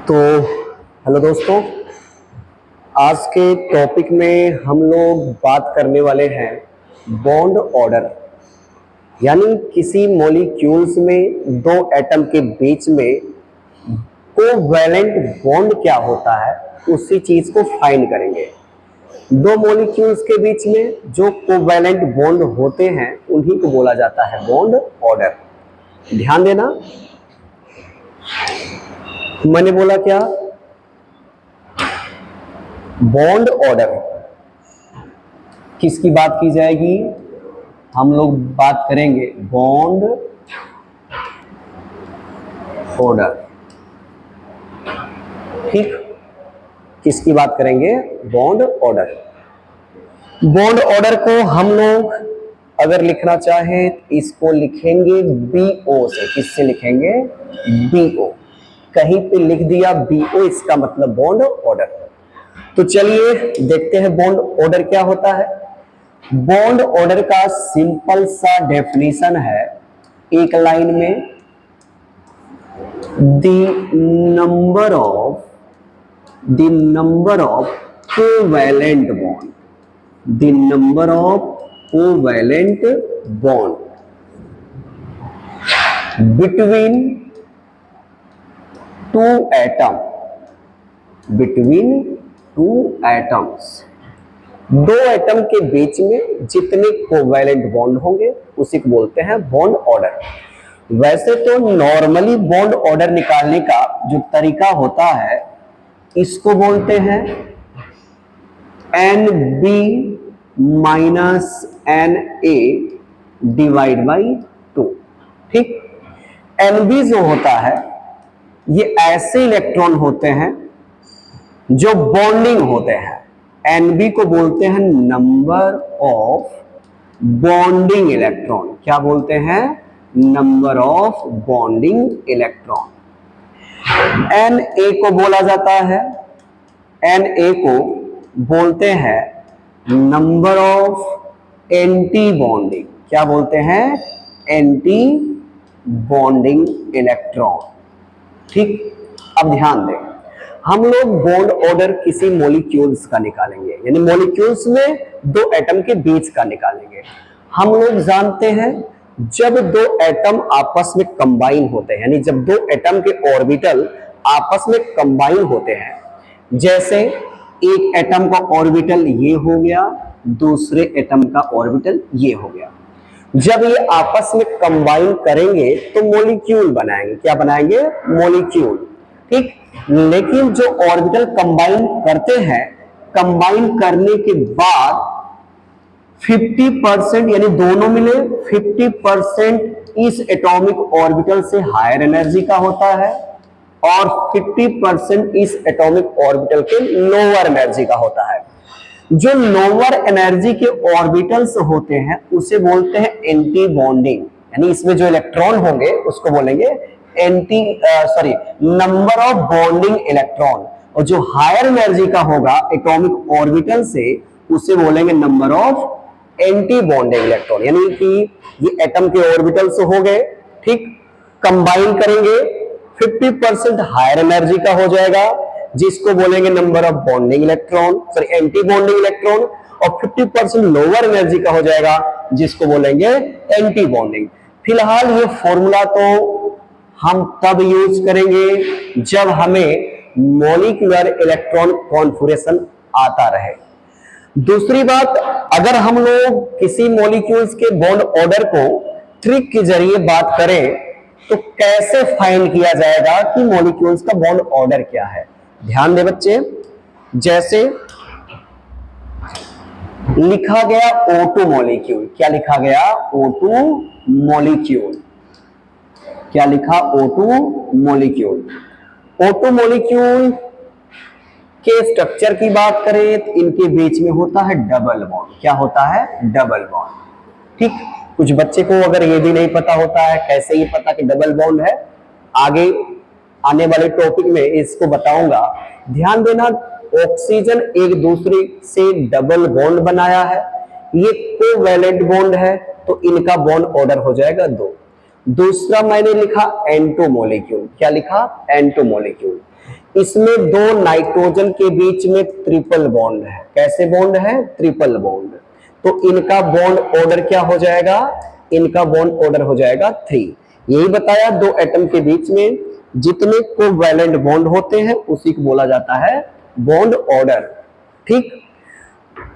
तो हेलो दोस्तों, आज के टॉपिक में हम लोग बात करने वाले हैं बॉन्ड ऑर्डर। यानी किसी मॉलिक्यूल्स में दो एटम के बीच में कोवैलेंट बॉन्ड क्या होता है उसी चीज को फाइंड करेंगे। दो मॉलिक्यूल्स के बीच में जो कोवैलेंट बॉन्ड होते हैं उन्हीं को बोला जाता है बॉन्ड ऑर्डर। ध्यान देना, मैंने बोला क्या? Bond order. किसकी बात की जाएगी? हम लोग बात करेंगे बॉन्ड ऑर्डर। ठीक, किसकी बात करेंगे? Bond order. बॉन्ड ऑर्डर को हम लोग अगर लिखना चाहे तो इसको लिखेंगे BO से। किससे लिखेंगे? BO। कहीं पे लिख दिया BO, इसका मतलब बॉन्ड ऑर्डर। तो चलिए देखते हैं बॉन्ड ऑर्डर क्या होता है। बॉन्ड ऑर्डर का सिंपल सा डेफिनेशन है, एक लाइन में, the number of covalent bond, the number of covalent bond between two atom, between two atoms. दो एटम के बीच में जितने कोवैलेंट बॉन्ड होंगे उसी को बोलते हैं बॉन्ड ऑर्डर। वैसे तो नॉर्मली बॉन्ड ऑर्डर निकालने का जो तरीका होता है इसको बोलते हैं NB minus NA divide by 2। ठीक, NB जो होता है ये ऐसे इलेक्ट्रॉन होते हैं जो बॉन्डिंग होते हैं। NB को बोलते हैं नंबर ऑफ बॉन्डिंग इलेक्ट्रॉन। क्या बोलते हैं? Number of bonding electron. Na को बोला जाता है, Na को बोलते हैं नंबर ऑफ एंटी बॉन्डिंग। क्या बोलते हैं? Anti bonding electron. ठीक, अब ध्यान दें, हम लोग बॉन्ड ऑर्डर किसी मॉलिक्यूल्स का निकालेंगे, यानी मॉलिक्यूल्स में दो एटम के बीच का निकालेंगे। हम लोग जानते हैं जब दो एटम आपस में कंबाइन होते हैं, यानी जब दो एटम के ऑर्बिटल आपस में कंबाइन होते हैं, जैसे एक एटम का ऑर्बिटल ये हो गया, दूसरे एटम का ऑर्बिटल ये हो गया, जब ये आपस में कंबाइन करेंगे तो मॉलिक्यूल बनाएंगे। क्या बनाएंगे? मॉलिक्यूल। ठीक, लेकिन जो ऑर्बिटल कंबाइन करते हैं, कंबाइन करने के बाद 50% यानी दोनों मिले 50% इस एटॉमिक ऑर्बिटल से हायर एनर्जी का होता है और 50% इस एटॉमिक ऑर्बिटल के लोअर एनर्जी का होता है। जो लोअर एनर्जी के ऑर्बिटल्स होते हैं उसे बोलते हैं एंटी बॉन्डिंग, यानी इसमें जो इलेक्ट्रॉन होंगे उसको बोलेंगे नंबर ऑफ बॉन्डिंग इलेक्ट्रॉन। और जो हायर एनर्जी का होगा एटॉमिक ऑर्बिटल से उसे बोलेंगे number of anti bonding electron. यानी कि ये एटम के ऑर्बिटल्स हो गए, ठीक, कंबाइन करेंगे 50% हायर एनर्जी का हो जाएगा जिसको बोलेंगे number of bonding electron, anti bonding electron, और 50% लोअर एनर्जी का हो जाएगा जिसको बोलेंगे एंटी बॉन्डिंग। फिलहाल ये फॉर्मूला तो हम तब यूज करेंगे जब हमें मॉलिक्यूलर इलेक्ट्रॉन कॉन्फिगरेशन आता रहे। दूसरी बात, अगर हम लोग किसी मॉलिक्यूल्स के बॉन्ड ऑर्डर को ट्रिक के जरिए बात करें तो कैसे फाइंड किया जाएगा कि मॉलिक्यूल्स का बॉन्ड ऑर्डर क्या है? ध्यान दे बच्चे, जैसे लिखा गया O2 मॉलिक्यूल। क्या लिखा गया? O2 molecule. क्या लिखा? O2 molecule. O2 मॉलिक्यूल के स्ट्रक्चर की बात करें तो इनके बीच में होता है डबल बॉन्ड। क्या होता है? Double bond. ठीक, कुछ बच्चे को अगर ये भी नहीं पता होता है कैसे ये पता कि डबल बॉन्ड है, आगे आने वाले टॉपिक में इसको बताऊंगा। ध्यान देना, ऑक्सीजन एक दूसरे से डबल बॉन्ड बनाया है, ये कोवैलेंट बॉन्ड है तो इनका बॉन्ड ऑर्डर हो जाएगा 2। दूसरा मैंने लिखा N2 मॉलिक्यूल। क्या लिखा? N2 molecule. इसमें दो नाइट्रोजन के बीच में ट्रिपल बॉन्ड है। कैसे बॉन्ड है? Triple bond. तो इनका बॉन्ड ऑर्डर क्या हो जाएगा? इनका बॉन्ड ऑर्डर हो जाएगा 3। यही बताया, दो एटम के बीच में जितने कोवैलेंट बॉन्ड होते हैं उसी को बोला जाता है बॉन्ड ऑर्डर। ठीक।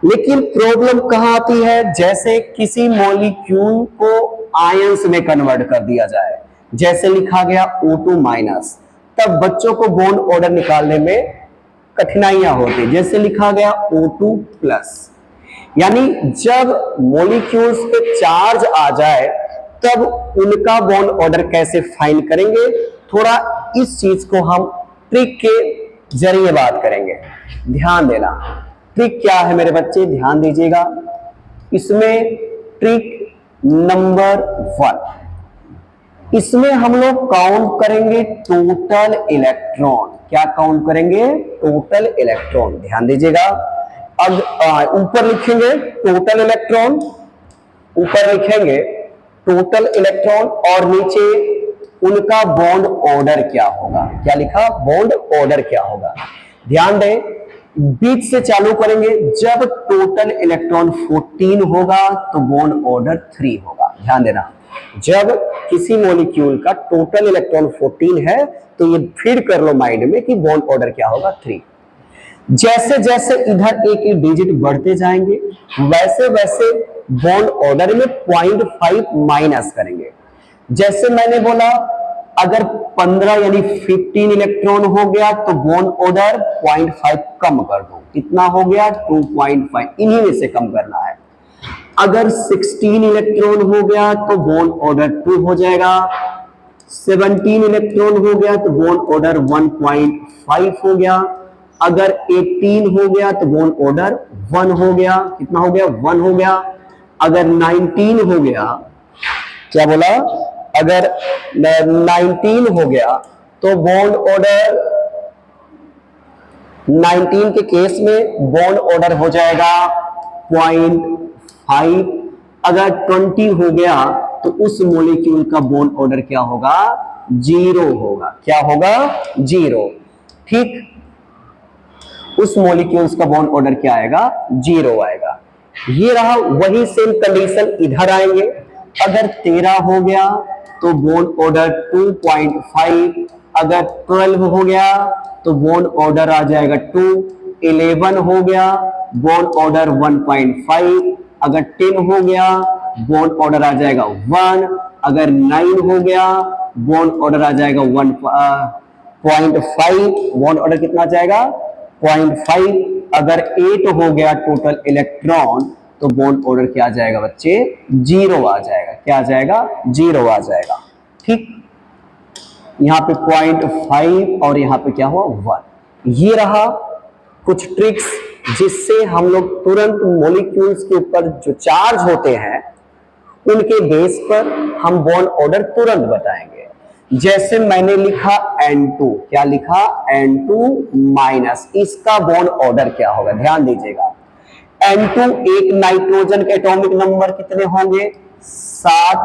लेकिन प्रॉब्लम कहां आती है? जैसे किसी मॉलिक्यूल को आयंस में कन्वर्ट कर दिया जाए, जैसे लिखा गया O2 माइनस, तब बच्चों को बॉन्ड ऑर्डर निकालने में कठिनाइयां होती। जैसे लिखा गया O2 प्लस, यानी जब मॉलिक्यूल्स पे चार्ज आ जाए तब उनका बॉन्ड ऑर्डर कैसे फाइंड करेंगे, थोड़ा इस चीज को हम ट्रिक के जरिए बात करेंगे। ध्यान देना, ट्रिक क्या है मेरे बच्चे, ध्यान दीजिएगा। इसमें ट्रिक नंबर 1, इसमें हम लोग काउंट करेंगे टोटल इलेक्ट्रॉन। क्या काउंट करेंगे? Total electron. ध्यान दीजिएगा। अब ऊपर लिखेंगे टोटल इलेक्ट्रॉन, ऊपर लिखेंगे टोटल इलेक्ट्रॉन और नीचे उनका बॉन्ड ऑर्डर क्या होगा। क्या लिखा? बॉन्ड ऑर्डर क्या होगा। ध्यान दें, बीच से चालू करेंगे। जब टोटल इलेक्ट्रॉन 14 होगा तो बॉन्ड ऑर्डर 3 होगा। ध्यान देना, जब किसी मॉलिक्यूल का टोटल इलेक्ट्रॉन 14 है तो ये फीड कर लो माइंड में कि बॉन्ड ऑर्डर क्या होगा? 3। जैसे जैसे इधर एक एक डिजिट बढ़ते जाएंगे वैसे वैसे बॉन्ड ऑर्डर में 0.5 माइनस करेंगे। जैसे मैंने बोला, अगर 15 यानी 15 इलेक्ट्रॉन हो गया तो बॉन्ड ऑर्डर 0.5 कम कर दो। कितना हो गया? 2.5। इन्हीं में से कम करना है। अगर 16 इलेक्ट्रॉन हो गया तो बॉन्ड ऑर्डर 2 हो जाएगा। 17 इलेक्ट्रॉन हो गया तो बॉन्ड ऑर्डर 1.5 हो गया। अगर 18 हो गया तो बॉन्ड ऑर्डर 1 हो गया। कितना हो गया? 1 हो गया। अगर 19 हो गया, क्या बोला? अगर 19 हो गया तो बॉन्ड ऑर्डर 19 के केस में बॉन्ड ऑर्डर हो जाएगा 0.5। अगर 20 हो गया तो उस मॉलिक्यूल का बॉन्ड ऑर्डर क्या होगा? 0 होगा। क्या होगा? 0। ठीक, उस मॉलिक्यूल्स का बॉन्ड ऑर्डर क्या आएगा? 0 आएगा। ये रहा। वही सेम कंडीशन इधर आएंगे। अगर 13 हो गया तो बॉन्ड ऑर्डर 2.5। अगर 12 हो गया तो बॉन्ड ऑर्डर आ जाएगा 2। 11 हो गया बॉन्ड ऑर्डर 1.5। अगर 10 हो गया बॉन्ड ऑर्डर आ जाएगा 1। अगर 9 हो गया बॉन्ड ऑर्डर आ जाएगा 0.5। बॉन्ड ऑर्डर कितना जाएगा? 0.5। अगर 8 हो गया टोटल इलेक्ट्रॉन तो बॉन्ड ऑर्डर क्या आ जाएगा बच्चे? 0 आ जाएगा। क्या आ जाएगा? 0 आ जाएगा। ठीक, यहां पे 0.5 और यहां पे क्या हुआ? 1। ये रहा कुछ ट्रिक्स जिससे हम लोग तुरंत मॉलिक्यूल्स के ऊपर जो चार्ज होते हैं उनके बेस पर हम बॉन्ड ऑर्डर तुरंत बताएंगे। जैसे मैंने लिखा N2, क्या लिखा? N2 माइनस, इसका बॉन्ड ऑर्डर क्या होगा? ध्यान दीजिएगा। N2 एक नाइट्रोजन के एटॉमिक नंबर कितने होंगे? 7।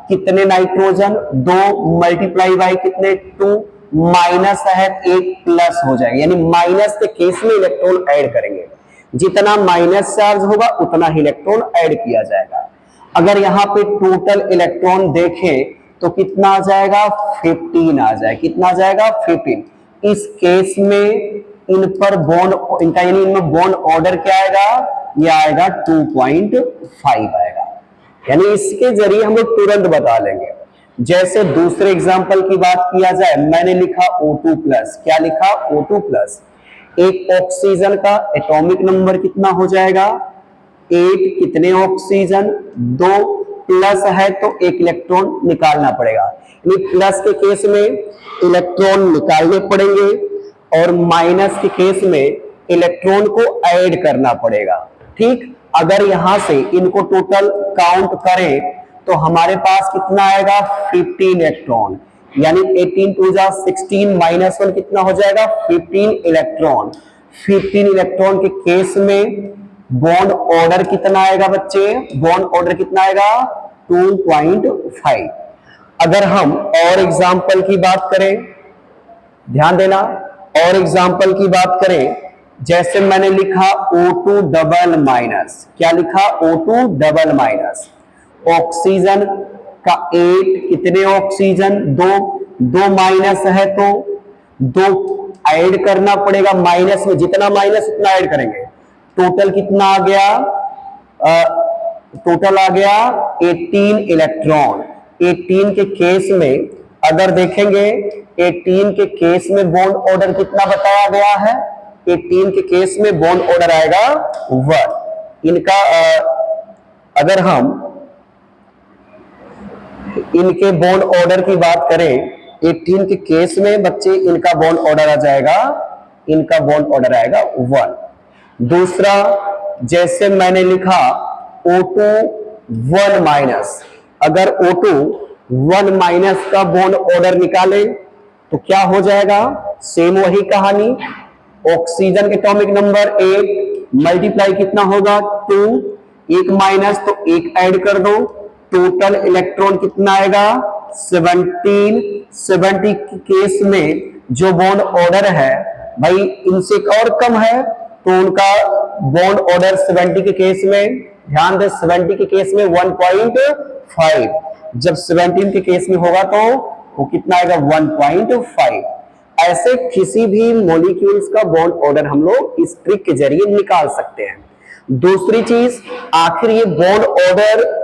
कितने नाइट्रोजन? 2 मल्टीप्लाई बाय कितने? 2। माइनस है, एक प्लस हो जाएगा, यानी माइनस के केस में इलेक्ट्रॉन ऐड करेंगे। जितना माइनस चार्ज होगा उतना ही इलेक्ट्रॉन ऐड किया जाएगा। अगर यहाँ पे टोटल इलेक्ट्रॉन देखें तो कितना आ जाएगा? 15 आ जाएगा। कितना आ जाएगा? 15। इस केस में इन पर बॉन्ड, इनका यानी इनमें बॉन्ड ऑर्डर क्या आएगा? ये आएगा 2.5 आएगा। यानी इसके जरिए हम लोग तुरंत बता लेंगे। जैसे दूसरे एग्जांपल की बात किया जाए, मैंने लिखा O2 प्लस। क्या लिखा? O2 plus. एक ऑक्सीजन का एटॉमिक नंबर कितना हो जाएगा? 8। कितने ऑक्सीजन? 2। प्लस है तो एक इलेक्ट्रॉन निकालना पड़ेगा। प्लस के केस में इलेक्ट्रॉन निकालने पड़ेंगे और माइनस के केस में इलेक्ट्रॉन को ऐड करना पड़ेगा। ठीक, अगर यहां से इनको टोटल काउंट करें तो हमारे पास कितना आएगा? 15 इलेक्ट्रॉन, यानी 18 2 जा 16 माइनस 1 कितना हो जाएगा? 15 इलेक्ट्रॉन। 15 इलेक्ट्रॉन के केस में बॉन्ड ऑर्डर कितना आएगा बच्चे? बॉन्ड ऑर्डर कितना आएगा? 2.5। अगर हम और एग्जांपल की बात करें, ध्यान देना, और एग्जाम्पल की बात करें, जैसे मैंने लिखा O2 डबल माइनस, क्या लिखा O2 डबल माइनस, ऑक्सीजन का 8, कितने ऑक्सीजन 2, 2 माइनस है तो 2 ऐड करना पड़ेगा, माइनस में जितना माइनस उतना ऐड करेंगे, टोटल कितना आ गया, टोटल आ गया 18 इलेक्ट्रॉन। 18 के केस में अगर देखेंगे 18 के केस में बॉन्ड ऑर्डर कितना बताया गया है, 18 के केस में बॉन्ड ऑर्डर आएगा 1। इनका अगर हम इनके बॉन्ड ऑर्डर की बात करें 18 के केस में बच्चे इनका बॉन्ड ऑर्डर आ जाएगा, इनका बॉन्ड ऑर्डर आएगा 1। दूसरा, जैसे मैंने लिखा O2 1 माइनस, अगर O2 1 माइनस का बॉन्ड ऑर्डर निकाले तो क्या हो जाएगा, सेम वही कहानी, ऑक्सीजन के एटॉमिक नंबर 8 मल्टीप्लाई कितना होगा 2, 1 माइनस तो 1 ऐड कर दो, टोटल इलेक्ट्रॉन कितना आएगा 17। 70 के केस में जो बॉन्ड ऑर्डर है भाई इनसे और कम है तो उनका बॉन्ड ऑर्डर 70 के केस में, ध्यान दे 70 के केस में 1.5, जब 17 के केस में होगा तो वो कितना आएगा 1.5। ऐसे किसी भी मॉलिक्यूल्स का बॉन्ड ऑर्डर हम लोग इस ट्रिक के जरिए निकाल सकते हैं। दूसरी चीज, आखिर ये बॉन्ड ऑर्डर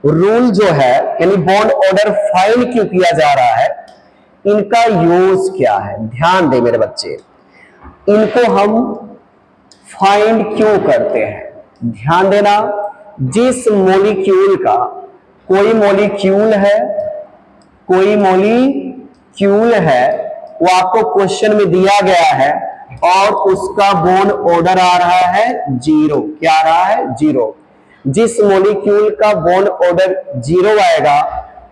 रूल जो है, यानी बॉन्ड ऑर्डर फाइंड क्यों किया जा रहा है, इनका यूज क्या है, ध्यान दे मेरे बच्चे, इनको हम फाइंड क्यों करते हैं, ध्यान देना। जिस मॉलिक्यूल का कोई मॉलिक्यूल है वो आपको क्वेश्चन में दिया गया है और उसका बॉन्ड ऑर्डर आ रहा है 0, क्या आ रहा है 0। जिस मॉलिक्यूल का बॉन्ड ऑर्डर 0 आएगा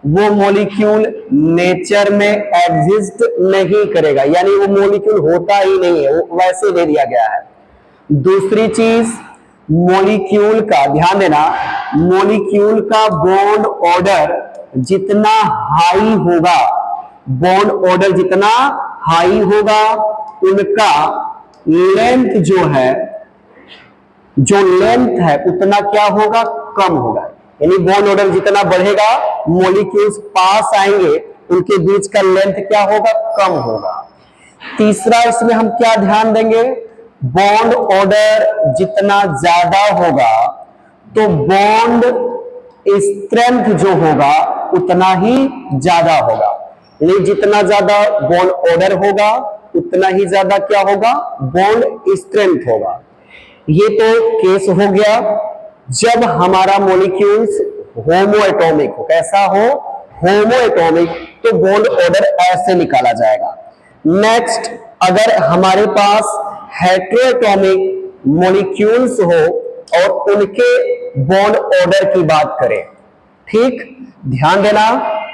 वो मॉलिक्यूल नेचर में एग्जिस्ट नहीं करेगा, यानी वो मॉलिक्यूल होता ही नहीं है, वो वैसे दे दिया गया है। दूसरी चीज, मॉलिक्यूल का ध्यान देना, मॉलिक्यूल का बॉन्ड ऑर्डर जितना हाई होगा, बॉन्ड ऑर्डर जितना हाई होगा उनका लेंथ जो है, जो लेंथ है उतना क्या होगा, कम होगा, यानी बॉन्ड ऑर्डर जितना बढ़ेगा मॉलिक्यूल्स पास आएंगे उनके बीच का लेंथ क्या होगा, कम होगा। तीसरा, इसमें हम क्या ध्यान देंगे, बॉन्ड ऑर्डर जितना ज्यादा होगा तो बॉन्ड स्ट्रेंथ जो होगा उतना ही ज्यादा होगा, यानी जितना ज्यादा बॉन्ड ऑर्डर होगा उतना ही ज्यादा क्या होगा, बॉन्ड स्ट्रेंथ होगा। ये तो केस हो गया जब हमारा मॉलिक्यूल्स होमो एटॉमिक हो, कैसा हो, होमो एटॉमिक, तो बॉन्ड ऑर्डर ऐसे निकाला जाएगा। नेक्स्ट, अगर हमारे पास हेटेरोएटॉमिक मॉलिक्यूल्स हो और उनके बॉन्ड ऑर्डर की बात करें, ठीक, ध्यान देना,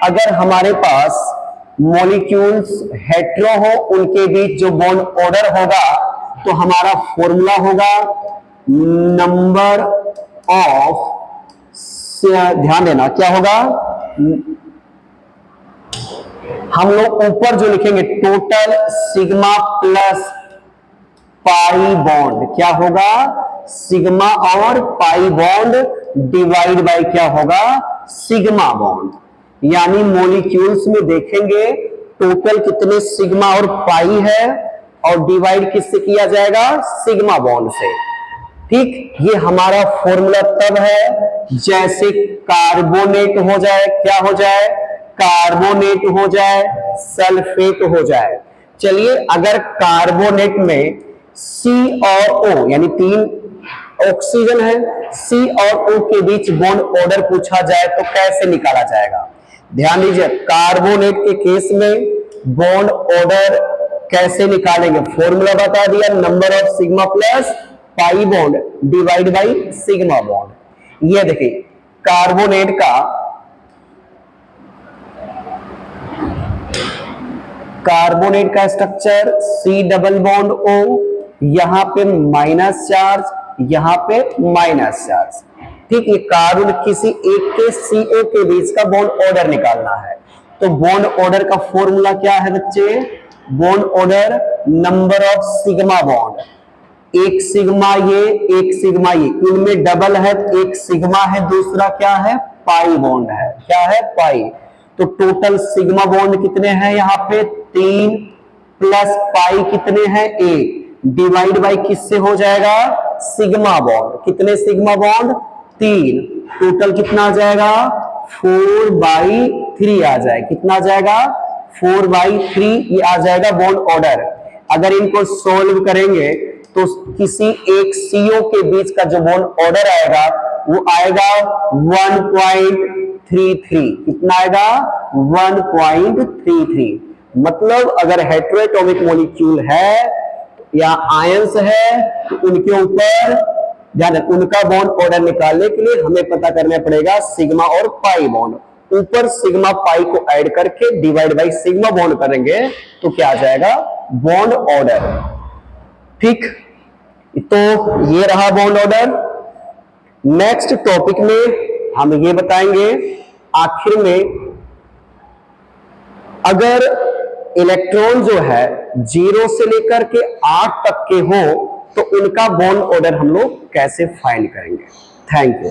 अगर हमारे पास मॉलिक्यूल्स हेटेरो हो उनके बीच जो बॉन्ड ऑर्डर होगा तो हमारा फॉर्मूला होगा नंबर ऑफ, ध्यान देना क्या होगा, हम लोग ऊपर जो लिखेंगे total sigma plus pi bond, क्या होगा, सिग्मा और पाई बॉन्ड डिवाइड बाय क्या होगा, सिग्मा बॉन्ड। यानी मॉलिक्यूल्स में देखेंगे टोटल कितने सिग्मा और पाई है और डिवाइड किससे किया जाएगा, सिग्मा बॉन्ड से। ठीक, ये हमारा फॉर्मूला तब है जैसे कार्बोनेट हो जाए, क्या हो जाए, कार्बोनेट हो जाए, सल्फेट हो जाए। चलिए, अगर कार्बोनेट में C और O यानी 3 ऑक्सीजन है, C और O के बीच बॉन्ड ऑर्डर पूछा जाए तो कैसे निकाला जाएगा, ध्यान दीजिए। कार्बोनेट के केस में बॉन्ड ऑर्डर कैसे निकालेंगे, फॉर्मूला बता दिया, number of sigma plus pi bond divide by sigma bond. ये देखिए कार्बोनेट का structure C double bond O, यहां पे माइनस चार्ज, यहां पे माइनस चार्ज। ठीक, ये कार्बन किसी एक के CO के बीच का बॉन्ड ऑर्डर निकालना है तो बॉन्ड ऑर्डर का फॉर्मूला क्या है बच्चे, bond order, number of sigma bond, एक सिग्मा ये, एक सिग्मा ये, इनमें डबल है, एक सिग्मा है, दूसरा क्या है, पाई बॉन्ड है, क्या है, पाई। तो टोटल सिग्मा बॉन्ड कितने हैं यहाँ पे, 3 प्लस पाई कितने हैं, 1, डिवाइड बाई किससे हो जाएगा, सिग्मा बॉन्ड, कितने सिग्मा बॉन्ड, 3, टोटल कितना आ जाएगा, 4/3 आ जाए, कितना आ जाएगा, 4/3 ये आ जाएगा बॉन्ड ऑर्डर। अगर इनको सोल्व करेंगे तो किसी एक सीओ के बीच का जो बॉन्ड ऑर्डर आएगा वो आएगा 1.33, कितना आएगा, 1.33। मतलब अगर हेटेरोएटॉमिक मॉलिक्यूल है या आयंस है तो उनके ऊपर ध्यान, उनका बॉन्ड ऑर्डर निकालने के लिए हमें पता करना पड़ेगा सिग्मा और पाई बॉन्ड। ऊपर सिग्मा पाई को ऐड करके डिवाइड बाई सिग्मा बॉन्ड करेंगे तो क्या आ जाएगा, बॉन्ड ऑर्डर। ठीक, तो ये रहा बॉन्ड ऑर्डर। नेक्स्ट टॉपिक में हम ये बताएंगे आखिर में, अगर इलेक्ट्रॉन जो है 0 से लेकर के 8 तक के हो तो उनका बॉन्ड ऑर्डर हम लोग कैसे फाइंड करेंगे। Thank you.